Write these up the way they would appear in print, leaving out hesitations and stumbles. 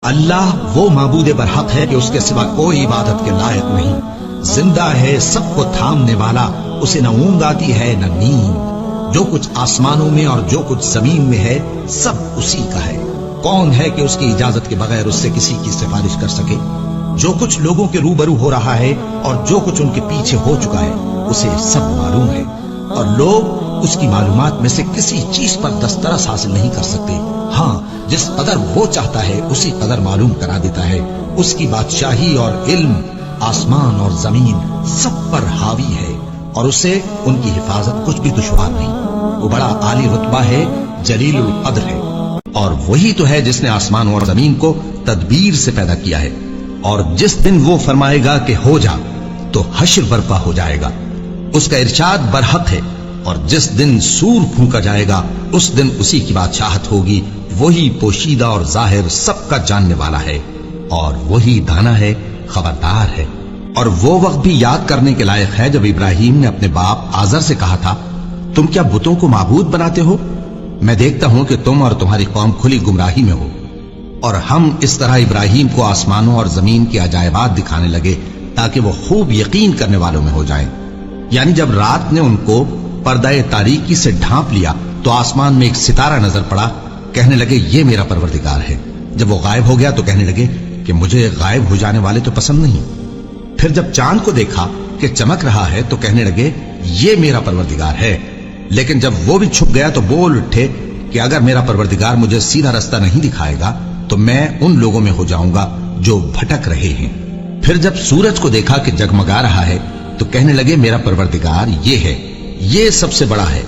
اللہ وہ معبود برحق ہے کہ اس کے سوا کوئی عبادت کے لائق نہیں، زندہ ہے، سب کو تھامنے والا، اسے نہ اونگ آتی ہے نہ نیند، جو کچھ آسمانوں میں اور جو کچھ زمین میں ہے سب اسی کا ہے۔ کون ہے کہ اس کی اجازت کے بغیر اس سے کسی کی سفارش کر سکے؟ جو کچھ لوگوں کے روبرو ہو رہا ہے اور جو کچھ ان کے پیچھے ہو چکا ہے اسے سب معلوم ہے، اور لوگ اس کی معلومات میں سے کسی چیز پر دسترس حاصل نہیں کر سکتے۔ ہاں، جس قدر وہ چاہتا ہے اسی قدر معلوم کرا دیتا ہے۔ اس کی بادشاہی اور علم آسمان اور زمین سب پر حاوی ہے، اور اسے ان کی حفاظت کچھ بھی دشوار نہیں۔ وہ بڑا عالی رتبہ ہے، جلیل القدر ہے، اور وہی تو ہے جس نے آسمان اور زمین کو تدبیر سے پیدا کیا ہے، اور جس دن وہ فرمائے گا کہ ہو جا تو حشر برپا ہو جائے گا، اس کا ارشاد برحق ہے، اور جس دن سور پھونکا جائے گا اس دن اسی کی بادشاہت ہوگی۔ وہی پوشیدہ اور ظاہر سب کا جاننے والا ہے، اور وہی دانا ہے، خبردار ہے۔ اور وہ وقت بھی یاد کرنے کے لائق ہے جب ابراہیم نے اپنے باپ آزر سے کہا تھا، تم کیا بتوں کو معبود بناتے ہو؟ میں دیکھتا ہوں کہ تم اور تمہاری قوم کھلی گمراہی میں ہو۔ اور ہم اس طرح ابراہیم کو آسمانوں اور زمین کے عجائبات دکھانے لگے تاکہ وہ خوب یقین کرنے والوں میں ہو جائیں۔ یعنی جب رات نے ان کو پردہ تاریکی سے ڈھانپ لیا تو آسمان میں ایک ستارہ نظر پڑا، کہنے لگے یہ میرا پروردگار ہے۔ جب وہ غائب ہو گیا تو کہنے لگے کہ مجھے غائب ہو جانے والے تو پسند نہیں۔ پھر جب چاند کو دیکھا کہ چمک رہا ہے تو کہنے لگے یہ میرا پروردگار ہے۔ لیکن جب وہ بھی چھپ گیا تو بول اٹھے کہ اگر میرا پروردگار مجھے سیدھا رستہ نہیں دکھائے گا تو میں ان لوگوں میں ہو جاؤں گا جو بھٹک رہے ہیں۔ پھر جب سورج کو دیکھا کہ جگمگا رہا ہے تو کہنے لگے میرا پروردگار یہ ہے، یہ سب سے بڑا ہے۔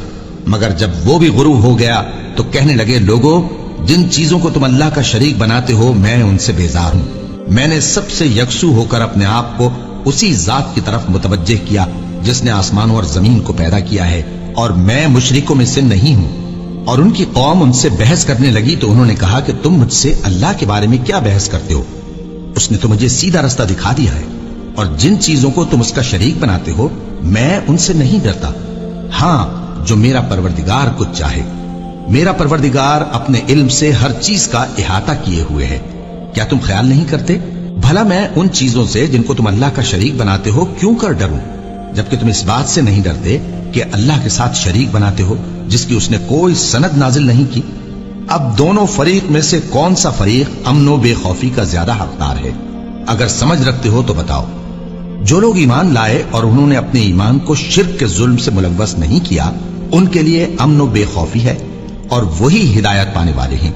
مگر جب وہ بھی غروب ہو گیا تو کہنے لگے لوگو، جن چیزوں کو تم اللہ کا شریک بناتے ہو میں ان سے بیزار ہوں۔ میں نے سب سے یکسو ہو کر اپنے آپ کو اسی ذات کی طرف متوجہ کیا جس نے آسمانوں اور زمین کو پیدا کیا ہے، اور میں مشرکوں میں سے نہیں ہوں۔ اور ان کی قوم ان سے بحث کرنے لگی تو انہوں نے کہا کہ تم مجھ سے اللہ کے بارے میں کیا بحث کرتے ہو؟ اس نے تو مجھے سیدھا رستہ دکھا دیا ہے، اور جن چیزوں کو تم اس کا شریک بناتے ہو میں ان سے نہیں ڈرتا۔ ہاں، جو میرا پروردگار کچھ چاہے۔ میرا پروردگار اپنے علم سے ہر چیز کا احاطہ کیے ہوئے ہے۔ کیا تم خیال نہیں کرتے؟ بھلا میں ان چیزوں سے جن کو تم اللہ کا شریک بناتے ہو کیوں کر ڈروں، جبکہ تم اس بات سے نہیں ڈرتے کہ اللہ کے ساتھ شریک بناتے ہو جس کی اس نے کوئی سند نازل نہیں کی۔ اب دونوں فریق میں سے کون سا فریق امن و بے خوفی کا زیادہ حقدار ہے؟ اگر سمجھ رکھتے ہو تو بتاؤ۔ جو لوگ ایمان لائے اور انہوں نے اپنے ایمان کو شرک کے ظلم سے ملوث نہیں کیا، ان کے لیے امن و بے خوفی ہے، اور وہی ہدایت پانے والے ہیں۔